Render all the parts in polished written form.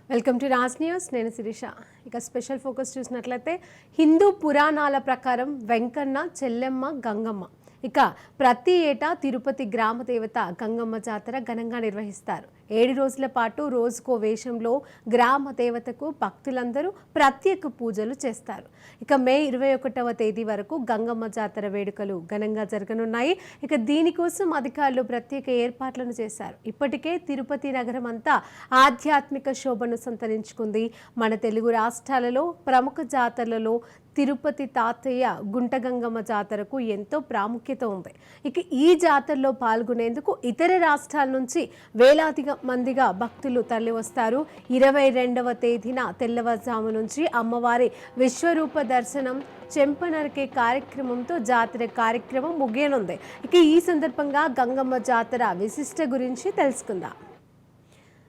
Welcome to Raj news. నేను శిరీష. ఇక special focus చూసినట్లయితే హిందూ పురాణాల ప్రకారం వెంకన్న, చెల్లెమ్మ, గంగమ్మ ఇక ప్రతి ఏటా తిరుపతి గ్రామ దేవత గంగమ్మ జాతర ఘనంగా నిర్వహిస్తారు. 7 రోజుల పాటు రోజుకో వేషంలో గ్రామ దేవతకు భక్తులందరూ ప్రత్యేక పూజలు చేస్తారు. ఇక మే 21వ తేదీ వరకు గంగమ్మ జాతర వేడుకలు ఘనంగా జరగనున్నాయి. ఇక దీనికోసం అధికారులు ప్రత్యేక ఏర్పాట్లను చేశారు. ఇప్పటికే తిరుపతి నగరం అంతా ఆధ్యాత్మిక శోభను సంతరించుకుంది. మన తెలుగు రాష్ట్రాలలో ప్రముఖ జాతరలలో తిరుపతి తాతయ్య గుంట గంగమ్మ జాతరకు ఎంతో ప్రాముఖ్యత ఉంది. ఇక ఈ జాతరలో పాల్గొనేందుకు ఇతర రాష్ట్రాల నుంచి వేలాది మందిగా భక్తులు తరలివస్తారు. 22వ తేదీన తెల్లవారుజాము నుంచి అమ్మవారి విశ్వరూప దర్శనం, చెంపనరికే కార్యక్రమంతో జాతర కార్యక్రమం ముగియనుంది. ఇక ఈ సందర్భంగా గంగమ్మ జాతర విశిష్ట గురించి తెలుసుకుందాం.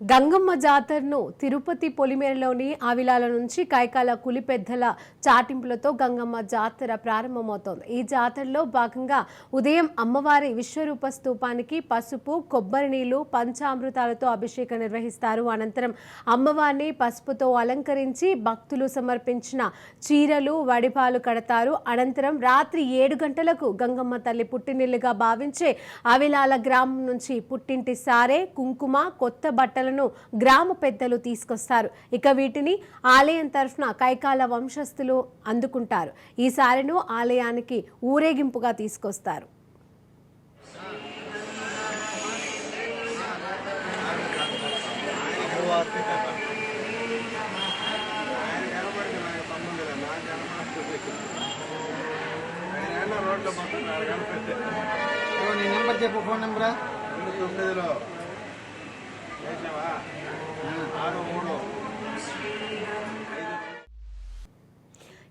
గంగమ్మ జాతరను తిరుపతి పొలిమేరలోని ఆవిలాల నుంచి కైకాల కులిపెద్దల చాటింపులతో గంగమ్మ జాతర ప్రారంభమవుతోంది. ఈ జాతరలో భాగంగా ఉదయం అమ్మవారి విశ్వరూప స్తూపానికి పసుపు, కొబ్బరి నీళ్లు, పంచామృతాలతో అభిషేకం నిర్వహిస్తారు. అనంతరం అమ్మవారిని పసుపుతో అలంకరించి భక్తులు సమర్పించిన చీరలు, వడిపాలు కడతారు. అనంతరం రాత్రి 7 గంటలకు గంగమ్మ తల్లి పుట్టినిల్లుగా భావించే ఆవిలాల గ్రామం నుంచి పుట్టింటి సారే, కుంకుమ, కొత్త బట్టలు గ్రామ పెద్దలు తీసుకొస్తారు. ఇక వీటిని ఆలయం తరఫున కైకాల వంశస్థులు అందుకుంటారు. ఈ సారెను ఆలయానికి ఊరేగింపుగా తీసుకొస్తారు. చెప్పు ఫోన్ నెంబరా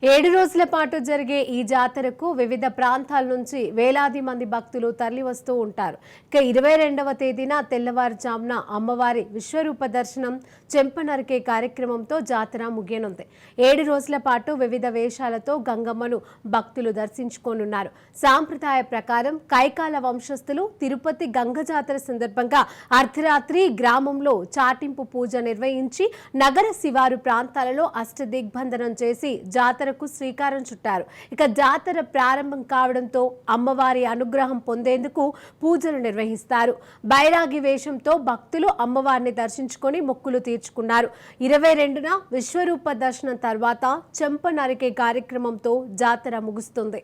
7 రోజుల పాటు జరిగే ఈ జాతరకు వివిధ ప్రాంతాల నుంచి వేలాది మంది భక్తులు తరలి వస్తూ ఉంటారు. ఇక 22వ తేదీన తెల్లవారుజామున అమ్మవారి విశ్వరూప దర్శనం, చెంపనరికే కార్యక్రమంతో జాతర ముగియనుంది. 7 రోజుల పాటు వివిధ వేషాలతో గంగమ్మను భక్తులు దర్శించుకోనున్నారు. సాంప్రదాయ ప్రకారం కైకాల వంశస్థులు తిరుపతి గంగ జాతర సందర్భంగా అర్ధరాత్రి గ్రామంలో చాటింపు పూజ నిర్వహించి నగర శివారు ప్రాంతాలలో అష్టదిగ్బంధనం చేసి జాతరకు శ్రీకారం చుట్టారు. ఇక జాతర ప్రారంభం కావడంతో అమ్మవారి అనుగ్రహం పొందేందుకు పూజలు నిర్వహిస్తారు. బైరాగి వేషంతో భక్తులు అమ్మవారిని దర్శించుకొని మొక్కులు తీర్చుకున్నారు. 22న విశ్వరూప దర్శనం తర్వాత చెంప నరికే కార్యక్రమంతో జాతర ముగుస్తుంది.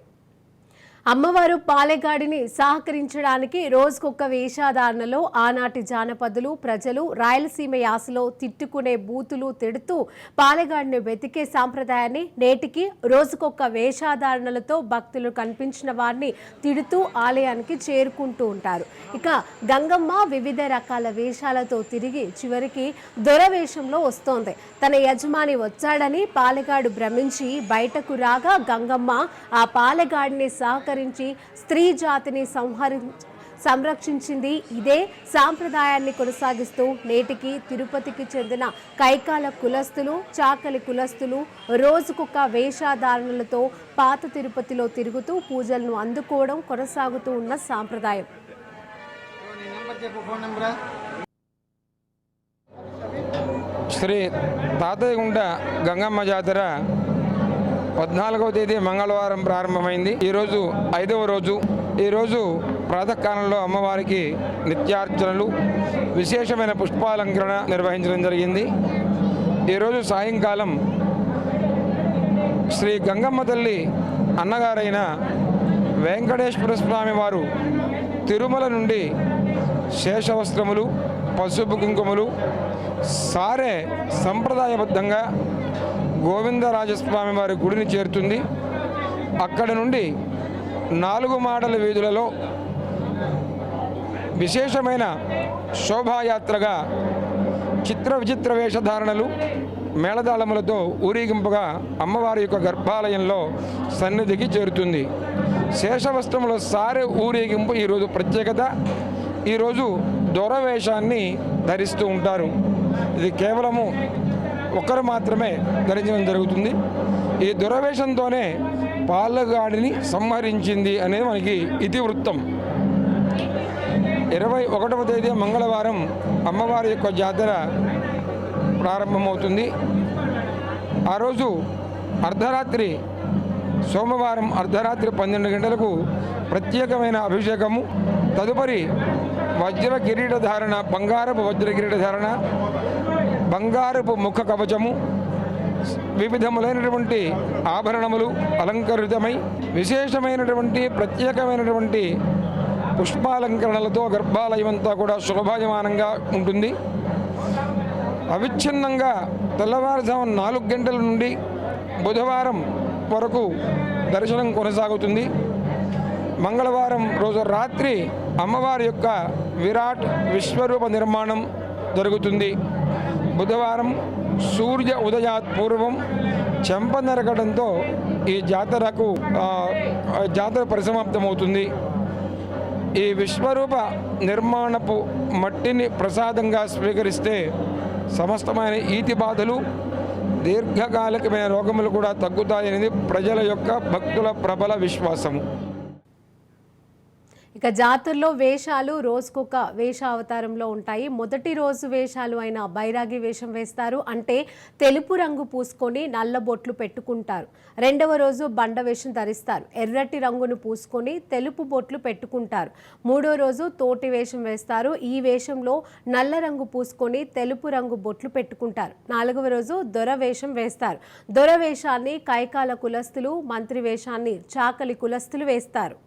అమ్మవారు పాలెగాడిని సహకరించడానికి రోజుకొక వేషధారణలో ఆనాటి జానపదులు, ప్రజలు రాయలసీమ యాసలో తిట్టుకునే బూతులు తిడుతూ పాలెగాడిని వెతికే సాంప్రదాయాన్ని నేటికి రోజుకొక వేషధారణలతో భక్తులు కనిపించిన వారిని తిడుతూ ఆలయానికి చేరుకుంటూ ఉంటారు. ఇక గంగమ్మ వివిధ రకాల వేషాలతో తిరిగి చివరికి దొరవేషంలో వస్తోంది. తన యజమాని వచ్చాడని పాలెగాడు భ్రమించి బయటకు రాగా గంగమ్మ ఆ పాలెగాడిని స్త్రీ జాతిని సంరక్షించింది. ఇదే సాంప్రదాయాన్ని కొనసాగిస్తూ నేటికి తిరుపతికి చెందిన కైకాల కులస్తులు, చాకలి కులస్తులు రోజుకొక వేషధారణలతో పాత తిరుపతిలో తిరుగుతూ పూజలను అందుకోవడం కొనసాగుతూ ఉన్న సాంప్రదాయం. శ్రీ తాతయ్యగుంట గంగమ్మ జాతర 14వ తేదీ మంగళవారం ప్రారంభమైంది. ఈరోజు 5వ రోజు. ఈరోజు ప్రాతకాలంలో అమ్మవారికి నిత్యార్చనలు, విశేషమైన పుష్పాలంకరణ నిర్వహించడం జరిగింది. ఈరోజు సాయంకాలం శ్రీ గంగమ్మ తల్లి అన్నగారైన వెంకటేశ్వర స్వామి వారు తిరుమల నుండి శేషవస్త్రములు, పసుపు కుంకుమలు, సారే సంప్రదాయబద్ధంగా గోవిందరాజస్వామి వారి గుడిని చేరుతుంది. అక్కడ నుండి 4 మాడల వీధులలో విశేషమైన శోభాయాత్రగా చిత్ర విచిత్ర వేషధారణలు, మేళదాళములతో ఊరేగింపుగా అమ్మవారి యొక్క గర్భాలయంలో సన్నిధికి చేరుతుంది. శేషవస్త్రముల సారె ఊరేగింపు ఈరోజు ప్రత్యేకత. ఈరోజు దొరవేషాన్ని ధరిస్తూ ఉంటారు. ఇది కేవలము ఒకరు మాత్రమే ధరించడం జరుగుతుంది. ఈ దురవేషంతోనే పాలగాడిని సంహరించింది అనేది మనకి ఇతివృత్తం. 21వ తేదీ మంగళవారం అమ్మవారి యొక్క జాతర ప్రారంభమవుతుంది. ఆ రోజు అర్ధరాత్రి సోమవారం అర్ధరాత్రి 12 గంటలకు ప్రత్యేకమైన అభిషేకము, తదుపరి వజ్ర కిరీట ధారణ, బంగారపు వజ్ర కిరీట ధారణ, బంగారపు ముఖ కవచము, వివిధములైనటువంటి ఆభరణములు అలంకరితమై విశేషమైనటువంటి ప్రత్యేకమైనటువంటి పుష్పాలంకరణలతో గర్భాలయం అంతా కూడా శోభాయమానంగా ఉంటుంది. అవిచ్ఛిన్నంగా తెల్లవారుజామున 4 గంటల నుండి బుధవారం వరకు దర్శనం కొనసాగుతుంది. మంగళవారం రోజు రాత్రి అమ్మవారి యొక్క విరాట్ విశ్వరూప నిర్మాణం జరుగుతుంది. బుధవారం సూర్య ఉదయాత్ పూర్వం చెంప నరకడంతో ఈ జాతర పరిసమాప్తమవుతుంది. ఈ విశ్వరూప నిర్మాణపు మట్టిని ప్రసాదంగా స్వీకరిస్తే సమస్తమైన ఈతి బాధలు, దీర్ఘకాలికమైన రోగములు కూడా తగ్గుతాయనేది ప్రజల యొక్క భక్తుల ప్రబల విశ్వాసము. ఇక జాతరలో వేషాలు రోజుకొక వేషావతారంలో ఉంటాయి. మొదటి రోజు వేషాలు అయిన బైరాగి వేషం వేస్తారు, అంటే తెలుపు రంగు పూసుకొని నల్ల బొట్లు పెట్టుకుంటారు. రెండవ రోజు బండ వేషం ధరిస్తారు, ఎర్రటి రంగును పూసుకొని తెలుపు బొట్లు పెట్టుకుంటారు. మూడో రోజు తోటి వేషం వేస్తారు, ఈ వేషంలో నల్ల రంగు పూసుకొని తెలుపు రంగు బొట్లు పెట్టుకుంటారు. నాలుగవ రోజు దొర వేషం వేస్తారు. దొర వేషాన్ని కైకాల కులస్తులు, మంత్రి వేషాన్ని చాకలి కులస్తులు వేస్తారు.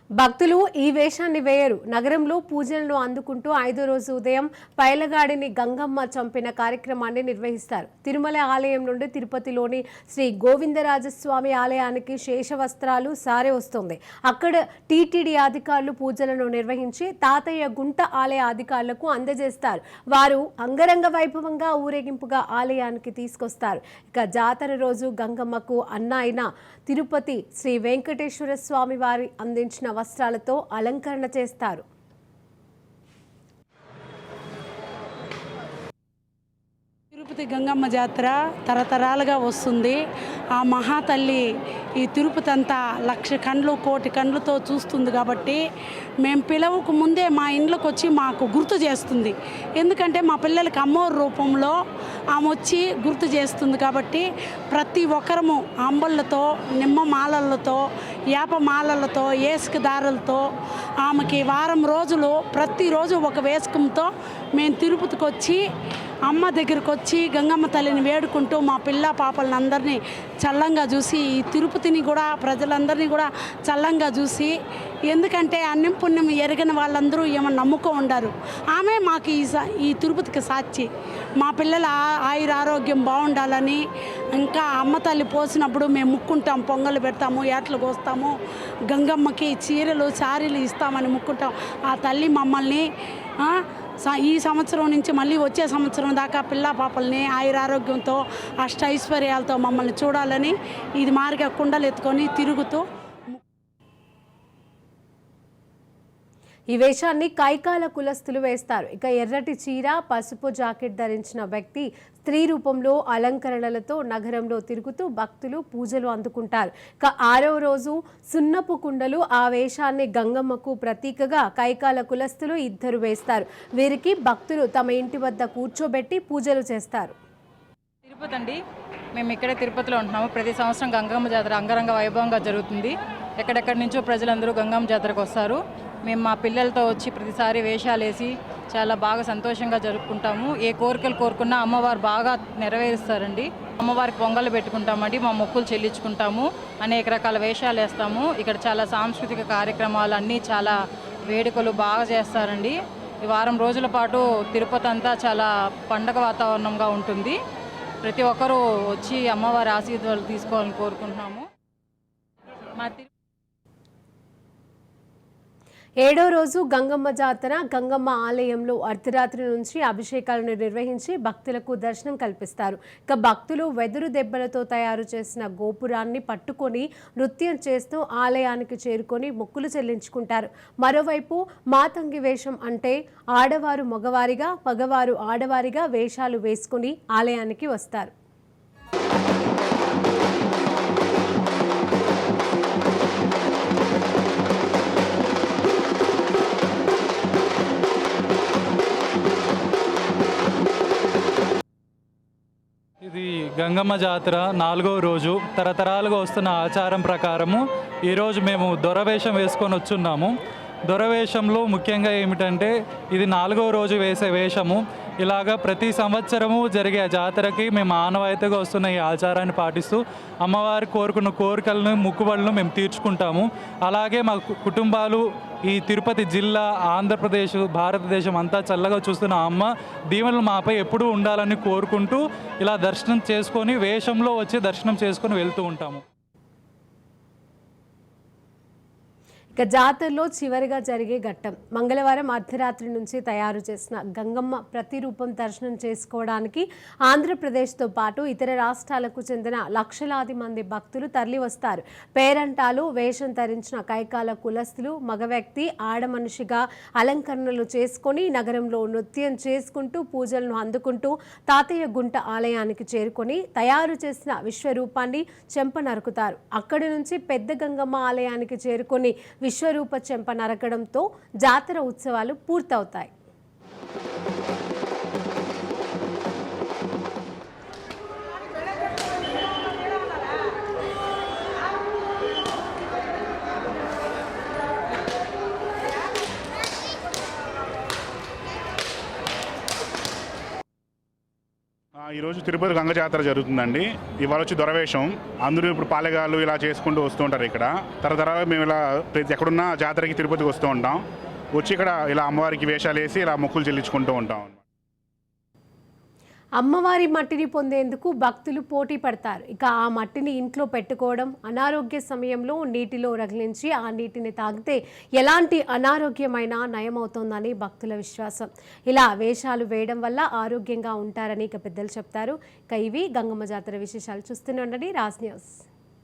భక్తులు ఈ వేషాన్ని వేయరు. నగరంలో పూజలను అందుకుంటూ 5వ రోజు ఉదయం పైలగాడిని గంగమ్మ చంపిన కార్యక్రమాన్ని నిర్వహిస్తారు. తిరుమల ఆలయం నుండి తిరుపతిలోని శ్రీ గోవిందరాజస్వామి ఆలయానికి శేషవస్త్రాలు సారే వస్తుంది. అక్కడ టీటీడీ అధికారులు పూజలను నిర్వహించి తాతయ్య గుంట ఆలయ అధికారులకు అందజేస్తారు. వారు అంగరంగ వైభవంగా ఊరేగింపుగా ఆలయానికి తీసుకొస్తారు. ఇక జాతర రోజు గంగమ్మకు అన్న అయిన తిరుపతి శ్రీ వెంకటేశ్వర స్వామి వారి అందించిన వస్త్రాలతో అలంకరణ చేస్తారు. తిరుపతి గంగమ్మ జాతర తరతరాలుగా వస్తుంది. ఆ మహాతల్లి ఈ తిరుపతి అంతా 1,00,000 కండ్లు 1,00,000 కండ్లతో చూస్తుంది కాబట్టి మేము పిలవకు ముందే మా ఇంట్లోకి వచ్చి మాకు గుర్తు చేస్తుంది. ఎందుకంటే మా పిల్లలకి అమ్మవారి రూపంలో ఆమె వచ్చి గుర్తు చేస్తుంది కాబట్టి ప్రతి ఒక్కరము అంబళ్ళతో, నిమ్మ మాలలతో, యాప మాలలతో, ఏసుక దారులతో ఆమెకి వారం రోజులు ప్రతిరోజు ఒక వేసుకంతో మేము తిరుపతికి వచ్చి అమ్మ దగ్గరికి వచ్చి గంగమ్మ తల్లిని వేడుకుంటూ మా పిల్ల పాపలను అందరినీ చల్లంగా చూసి ఈ తిరుపతిని కూడా ప్రజలందరినీ కూడా చల్లంగా చూసి, ఎందుకంటే అన్నం పుణ్యం ఎరగని వాళ్ళందరూ ఏమన్నా నమ్ముకో ఉండారు. ఆమె మాకు ఈ తిరుపతికి సాక్షి. మా పిల్లల ఆయుర ఆరోగ్యం బాగుండాలని, ఇంకా అమ్మ తల్లి పోసినప్పుడు మేము ముక్కుంటాం, పొంగలు పెడతాము, ఏటలు కోస్తాము, గంగమ్మకి చీరలు సారీలు ఇస్తామని ముక్కుంటాం. ఆ తల్లి మమ్మల్ని ఈ సంవత్సరం నుంచి మళ్ళీ వచ్చే సంవత్సరం దాకా పిల్ల పాపల్ని ఆయురారోగ్యంతో అష్టైశ్వర్యాలతో మమ్మల్ని చూడాలని ఇది మారిగా కుండలు ఎత్తుకొని తిరుగుతూ ఈ వేషాన్ని కైకాల కులస్తులు వేస్తారు. ఇక ఎర్రటి చీర, పసుపు జాకెట్ ధరించిన వ్యక్తి స్త్రీ రూపంలో అలంకరణలతో నగరంలో తిరుగుతూ భక్తులు పూజలు అందుకుంటారు. ఇక 6వ రోజు సున్నపు కుండలు, ఆ వేషాన్ని గంగమ్మకు ప్రతీకగా కైకాల కులస్తులు 2 వేస్తారు. వీరికి భక్తులు తమ ఇంటి వద్ద కూర్చోబెట్టి పూజలు చేస్తారు. తిరుపతి అండి, మేము ఇక్కడే తిరుపతిలో ఉంటున్నాము. ప్రతి సంవత్సరం గంగమ్మ జాతర అంగరంగ వైభవంగా జరుగుతుంది. ఎక్కడెక్కడి నుంచో ప్రజలందరూ గంగమ్మ జాతరకు వస్తారు. మేము మా పిల్లలతో వచ్చి ప్రతిసారి వేషాలు వేసి చాలా బాగా సంతోషంగా జరుపుకుంటాము. ఏ కోరికలు కోరుకున్నా అమ్మవారు బాగా నెరవేరుస్తారండి. అమ్మవారికి పొంగలు పెట్టుకుంటామండి, మా మొక్కులు చెల్లించుకుంటాము, అనేక రకాల వేషాలు వేస్తాము. ఇక్కడ చాలా సాంస్కృతిక కార్యక్రమాలు అన్నీ చాలా వేడుకలు బాగా చేస్తారండి. ఈ వారం రోజుల పాటు తిరుపతి అంతా చాలా పండగ వాతావరణంగా ఉంటుంది. ప్రతి ఒక్కరూ వచ్చి అమ్మవారి ఆశీర్వాదాలు తీసుకోవాలని కోరుకుంటున్నాము. ఏడో రోజు గంగమ్మ జాతర గంగమ్మ ఆలయంలో అర్ధరాత్రి నుంచి అభిషేకాలను నిర్వహించి భక్తులకు దర్శనం కల్పిస్తారు. ఇక భక్తులు వెదురు దెబ్బలతో తయారు చేసిన గోపురాన్ని పట్టుకొని నృత్యం చేస్తూ ఆలయానికి చేరుకొని మొక్కులు చెల్లించుకుంటారు. మరోవైపు మాతంగి వేషం అంటే ఆడవారు మగవారిగా, మగవారు ఆడవారిగా వేషాలు వేసుకుని ఆలయానికి వస్తారు. ఇది గంగమ్మ జాతర 4వ రోజు. తరతరాలుగా వస్తున్న ఆచారం ప్రకారము ఈరోజు మేము దొరవేషం వేసుకొని వచ్చున్నాము. దొరవేషంలో ముఖ్యంగా ఏమిటంటే ఇది 4వ రోజు వేసే వేషము. ఇలాగా ప్రతి సంవత్సరము జరిగే జాతరకి మేము ఆనవాయితీగా వస్తున్న ఈ ఆచారాన్ని పాటిస్తూ అమ్మవారి కోరుకున్న కోరికలను మొక్కుబడులను మేము తీర్చుకుంటాము. అలాగే మా కుటుంబాలు ఈ తిరుపతి జిల్లా, ఆంధ్రప్రదేశ్, భారతదేశం అంతా చల్లగా చూస్తున్న అమ్మ దీవెనలు మాపై ఎప్పుడూ ఉండాలని కోరుకుంటూ ఇలా దర్శనం చేసుకొని వేషంలో వచ్చి దర్శనం చేసుకొని వెళ్తూ ఉంటాము. ఇక జాతరలో చివరిగా జరిగే ఘట్టం మంగళవారం అర్ధరాత్రి నుంచి తయారు చేసిన గంగమ్మ ప్రతిరూపం దర్శనం చేసుకోవడానికి ఆంధ్రప్రదేశ్తో పాటు ఇతర రాష్ట్రాలకు చెందిన లక్షలాది మంది భక్తులు తరలివస్తారు. పేరంటాలు, వేషం ధరించిన కైకాల కులస్తులు, మగ వ్యక్తి ఆడ మనిషిగా అలంకరణలు చేసుకొని నగరంలో నృత్యం చేసుకుంటూ పూజలను అందుకుంటూ తాతయ్య గుంట ఆలయానికి చేరుకొని తయారు చేసిన విశ్వరూపాన్ని చెంప నరుకుతారు. అక్కడి నుంచి పెద్ద గంగమ్మ ఆలయానికి చేరుకొని విశ్వరూప చెంప నరకడంతో జాతర ఉత్సవాలు పూర్తవుతాయి. ఈరోజు తిరుపతి గంగ జాతర జరుగుతుందండి. ఇవాళ వచ్చి దొరవేషం. అందరూ ఇప్పుడు పాలెగాళ్ళు ఇలా చేసుకుంటూ వస్తూ ఉంటారు. ఇక్కడ తరతరాలు మేము ఇలా ఎక్కడున్నా జాతరకి తిరుపతికి వస్తూ ఉంటాం. వచ్చి ఇక్కడ ఇలా అమ్మవారికి వేషాలు వేసి ఇలా మొక్కులు చెల్లించుకుంటూ ఉంటాం. అమ్మవారి మట్టిని పొందేందుకు భక్తులు పోటీ పడతారు. ఇక ఆ మట్టిని ఇంట్లో పెట్టుకోవడం, అనారోగ్య సమయంలో నీటిలో రగిలించి ఆ నీటిని తాగితే ఎలాంటి అనారోగ్యమైనా నయమవుతోందని భక్తుల విశ్వాసం. ఇలా వేషాలు వేయడం వల్ల ఆరోగ్యంగా ఉంటారని ఇక పెద్దలు చెప్తారు. ఇక ఇవి గంగమ్మ జాతర విశేషాలు. చూస్తూనే ఉండండి రాజ్ న్యూస్.